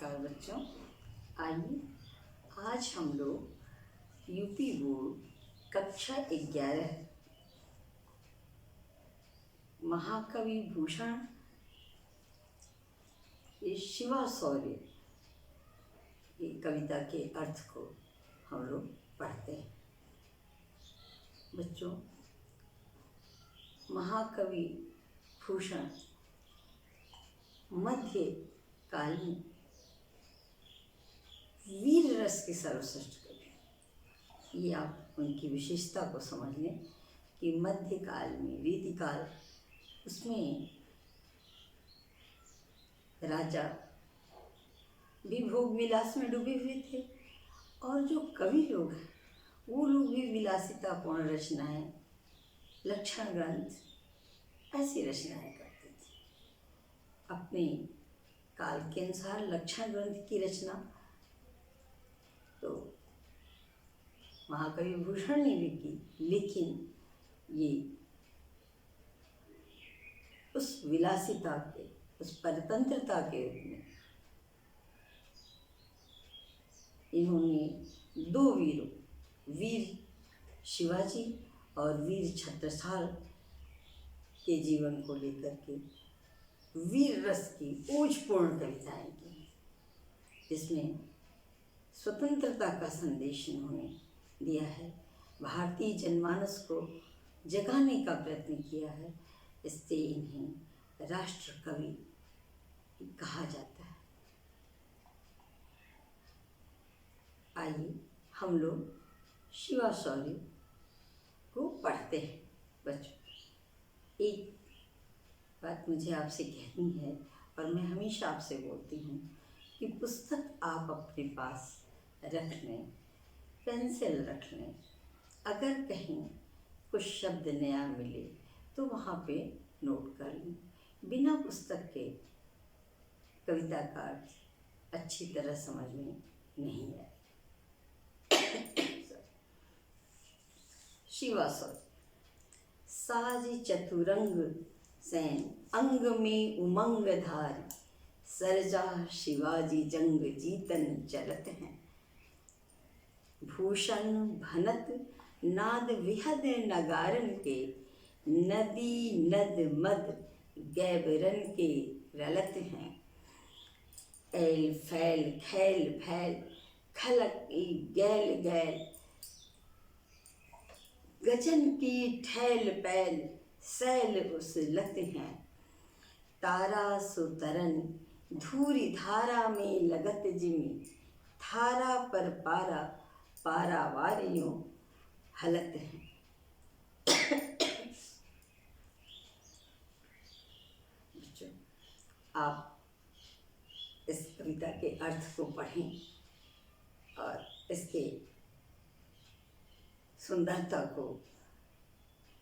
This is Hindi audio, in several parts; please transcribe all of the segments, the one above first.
नमस्कार बच्चों। आइए आज हम लोग यूपी बोर्ड कक्षा 11 महाकवि भूषण शिवा शौर्य की कविता के अर्थ को हम लोग पढ़ते हैं। बच्चों, महाकवि भूषण मध्य काल में वीर रस के सर्वश्रेष्ठ कवि। ये आप उनकी विशेषता को समझ लें कि मध्य काल में वेदिकाल, उसमें राजा भी भोग विलास में डूबे हुए थे और जो कवि लोग हैं वो लोग भी विलासितापूर्ण रचनाएं, लक्षण ग्रंथ, ऐसी रचनाएं करते थे। अपने काल के अनुसार लक्षण ग्रंथ की रचना तो महाकवि भूषण ने भी की, लेकिन ये उस विलासिता के, उस परतंत्रता के रूप में इन्होंने दो वीरों, वीर शिवाजी और वीर छत्रसाल के जीवन को लेकर के वीर रस की ओजपूर्ण कविताएं की, जिसमें स्वतंत्रता का संदेश इन्होंने दिया है, भारतीय जनमानस को जगाने का प्रयत्न किया है। इससे इन्हें राष्ट्र कवि कहा जाता है। आइए हम लोग शिवा शौर्य को पढ़ते हैं। बच्चों, एक बात मुझे आपसे कहनी है और मैं हमेशा आपसे बोलती हूँ कि पुस्तक आप अपने पास रख लें, पेंसिल रख लें। अगर कहीं कुछ शब्द नया मिले तो वहाँ पे नोट कर लें। बिना पुस्तक के कविता का अर्थ अच्छी तरह समझ में नहीं आए। शिवा शौर्य। साज चतुरंग सैन अंग में उमंग धार, सरजा शिवाजी जंग जीतन चलत हैं। भूषण भनत नाद विहद नगारन के, नदी नद मद गैबरन के रलत हैं। ऐल फैल खैल फैल खलक गैल गैल, गजन की ठैल पैल सैल उसलत हैं। तारा सुतरन धूरी धारा में लगत जिमी, थारा पर पारा पारावारियों हलत हैं। आप इस कविता के अर्थ को पढ़ें और इसके सुंदरता को,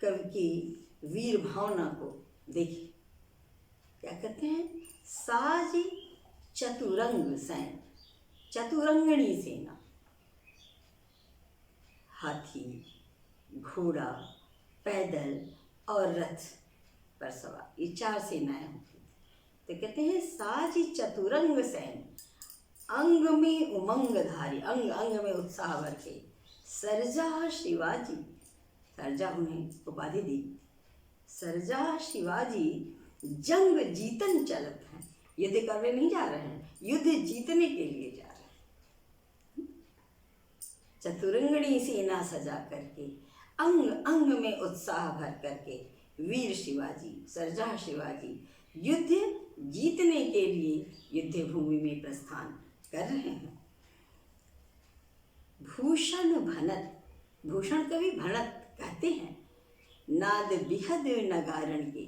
कवि की वीर भावना को देखें। क्या कहते हैं? साज चतुरंग सैन, चतुरंगणी सेना, हाथी, घोड़ा, पैदल और रथ पर सवार, ये चार सेनाएं होती थी। तो कहते हैं साज चतुरंग सैन, अंग में उमंग धारी, अंग अंग में उत्साह भर के। सरजा शिवाजी, सरजा उन्हें उपाधि दी। सरजा शिवाजी जंग जीतन चलत हैं, युद्ध करने नहीं जा रहे हैं, युद्ध जीतने के लिए जा रहे हैं। चतुरंगणी सेना सजा करके, अंग अंग में उत्साह भर करके वीर शिवाजी, सरजा शिवाजी युद्ध जीतने के लिए युद्ध भूमि में प्रस्थान कर रहे हैं। भूषण भनत, भूषण कवि भनत कहते हैं, नाद बिहद नगारण के।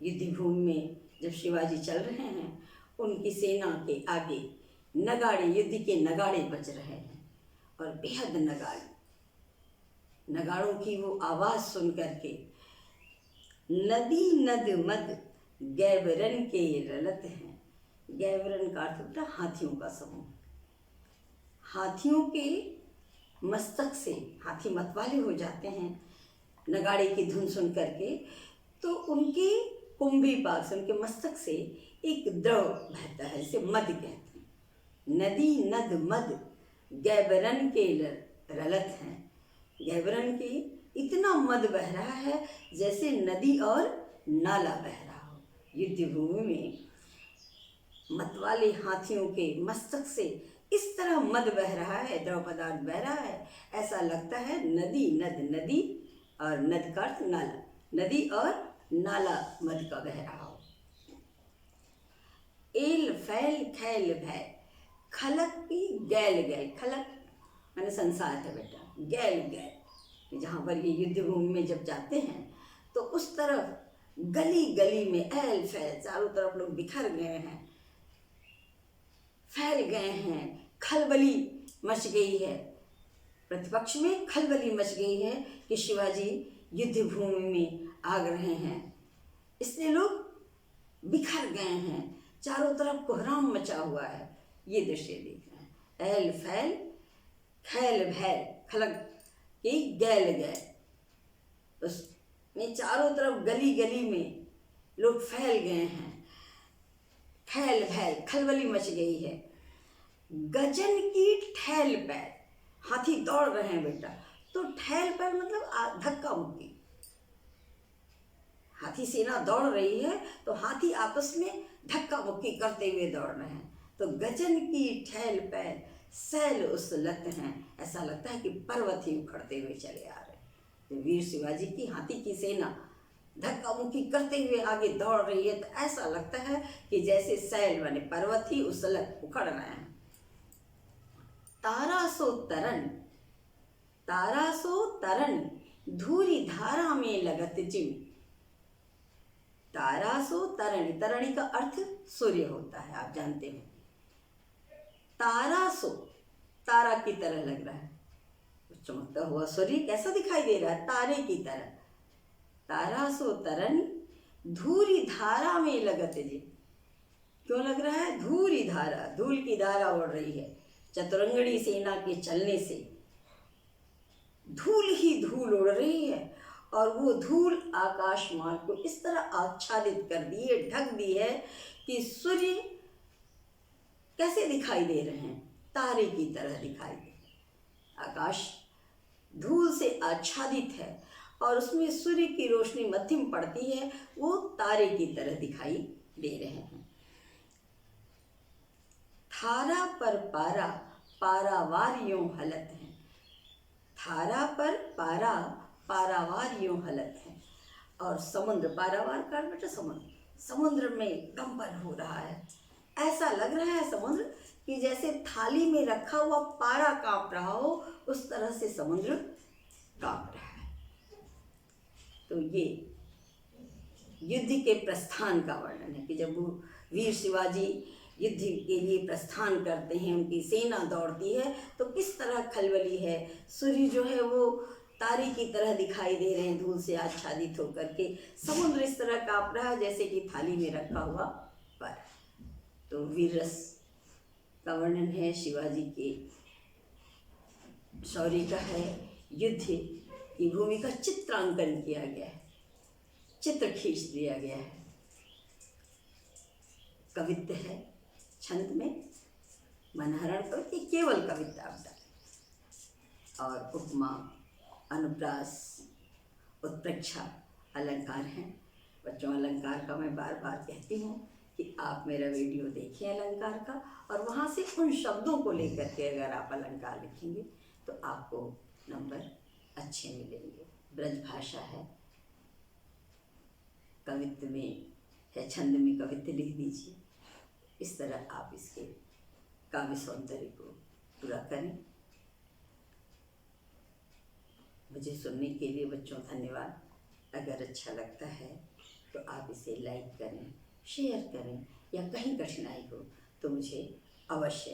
युद्ध भूमि में जब शिवाजी चल रहे हैं, उनकी सेना के आगे नगाड़े, युद्ध के नगाड़े बज रहे हैं और बेहद नगाड़े, नगाड़ों की वो आवाज़ सुन करके नदी नद मद गैबरन के रलत हैं। गैबरन का अर्थ होता है हाथियों का समूह। हाथियों के मस्तक से हाथी मतवाले हो जाते हैं नगाड़े की धुन सुन करके, तो उनके कुंभी पाक से, उनके मस्तक से एक द्रव बहता है, जिसे मद कहते हैं। नदी नद मद गैबरन के रलत हैं। गैबरन के इतना मद बह रहा है जैसे नदी और नाला बह रहा हो। युद्ध भूमि में मतवाले हाथियों के मस्तक से इस तरह मद बह रहा है, द्रव पदार्थ बह रहा है, ऐसा लगता है नदी नद, नदी और नद का अर्थ नाला, नदी और नाला मद का बह रहा हो। एल फैल खैल भय खलक की गैल गैल, खलक मैंने संसार है बेटा, गैल गैल, जहाँ पर ये युद्ध भूमि में जब जाते हैं तो उस तरफ गली गली में एल फैल, चारों तरफ लोग बिखर गए हैं, फैल गए हैं, खलबली मच गई है। प्रतिपक्ष में खलबली मच गई है कि शिवाजी युद्ध भूमि में आ रहे हैं, इसलिए लोग बिखर गए हैं, चारों तरफ कोहराम मचा हुआ है। ये दृश्य देख रहे हैं। एल फैल खैल भैल खलक की गैल गैल, उसमें चारों तरफ गली गली में लोग फैल गए हैं, खैल भैल खलबली मच गई है। गजन की ठैल पैर, हाथी दौड़ रहे हैं बेटा, तो ठैल पैर मतलब धक्का मुक्की, हाथी सेना दौड़ रही है तो हाथी आपस में धक्का मुक्की करते हुए दौड़ रहे हैं। तो गजन की ठैल पैर सैल उसलत हैं, ऐसा लगता है कि पर्वत ही उखड़ते हुए चले आ रहे हैं। तो वीर शिवाजी की हाथी की सेना धक्का मुक्की करते हुए आगे दौड़ रही है, तो ऐसा लगता है कि जैसे सैल बने पर्वत ही उसलत उखड़ रहे हैं। तारासो तरन, तारासो तरन धूरी धारा में लगत जिम। तारासो तरणी, तरणी का अर्थ सूर्य होता है, आप जानते हैं। तारासो, तारा की तरह लग रहा है, चमकता हुआ सूर्य कैसा दिखाई दे रहा है, तारे की तरह। तारासो तरन धूरी धारा में लगत जी, क्यों लग रहा है, धूरी धारा, धूल की धारा उड़ रही है। चतुरंगणी सेना के चलने से धूल ही धूल उड़ रही है, और वो धूल आकाश मार्ग को इस तरह आच्छादित कर दी है, ढक दी है कि सूर्य कैसे दिखाई दे रहे हैं, तारे की तरह दिखाई दे। आकाश धूल से आच्छादित है और उसमें सूर्य की रोशनी मध्यम पड़ती है, वो तारे की तरह दिखाई दे रहे हैं। थारा पर पारा पारावार यूं हलत है, थारा पर पारा पारावार यूं हलत है। और समुद्र, पारावार का बेटा समुद्र, समुद्र में कंपन हो रहा है, ऐसा लग रहा है समुद्र कि जैसे थाली में रखा हुआ पारा कांप रहा हो, उस तरह से समुद्र कांप रहा है। तो ये युद्ध के प्रस्थान का वर्णन है कि जब वो वीर शिवाजी युद्ध के लिए प्रस्थान करते हैं, उनकी सेना दौड़ती है, तो किस तरह खलबली है। सूर्य जो है वो तारे की तरह दिखाई दे रहे हैं, धूल से आच्छादित होकर के। समुद्र इस तरह कांप रहा है जैसे कि थाली में रखा हुआ पर। तो वीर रस का वर्णन है, शिवाजी के शौर्य का है, युद्ध की भूमि का चित्रांकन किया गया है, चित्र खींच दिया गया है। कवित्व है, छंद में मनहरण कवित्व, केवल कविता और उपमा, अनुप्रास, उत्प्रेक्षा अलंकार हैं। बच्चों, अलंकार का मैं बार बार कहती हूँ कि आप मेरा वीडियो देखें अलंकार का, और वहाँ से उन शब्दों को लेकर के अगर आप अलंकार लिखेंगे तो आपको नंबर अच्छे मिलेंगे। ब्रज भाषा है, कवित्व में है, छंद में कवित्व लिख दीजिए। इस तरह आप इसके काव्य सौंदर्य को पूरा करें। मुझे सुनने के लिए बच्चों धन्यवाद। अगर अच्छा लगता है तो आप इसे लाइक करें, शेयर करें, या कहीं कठिनाई हो तो मुझे अवश्य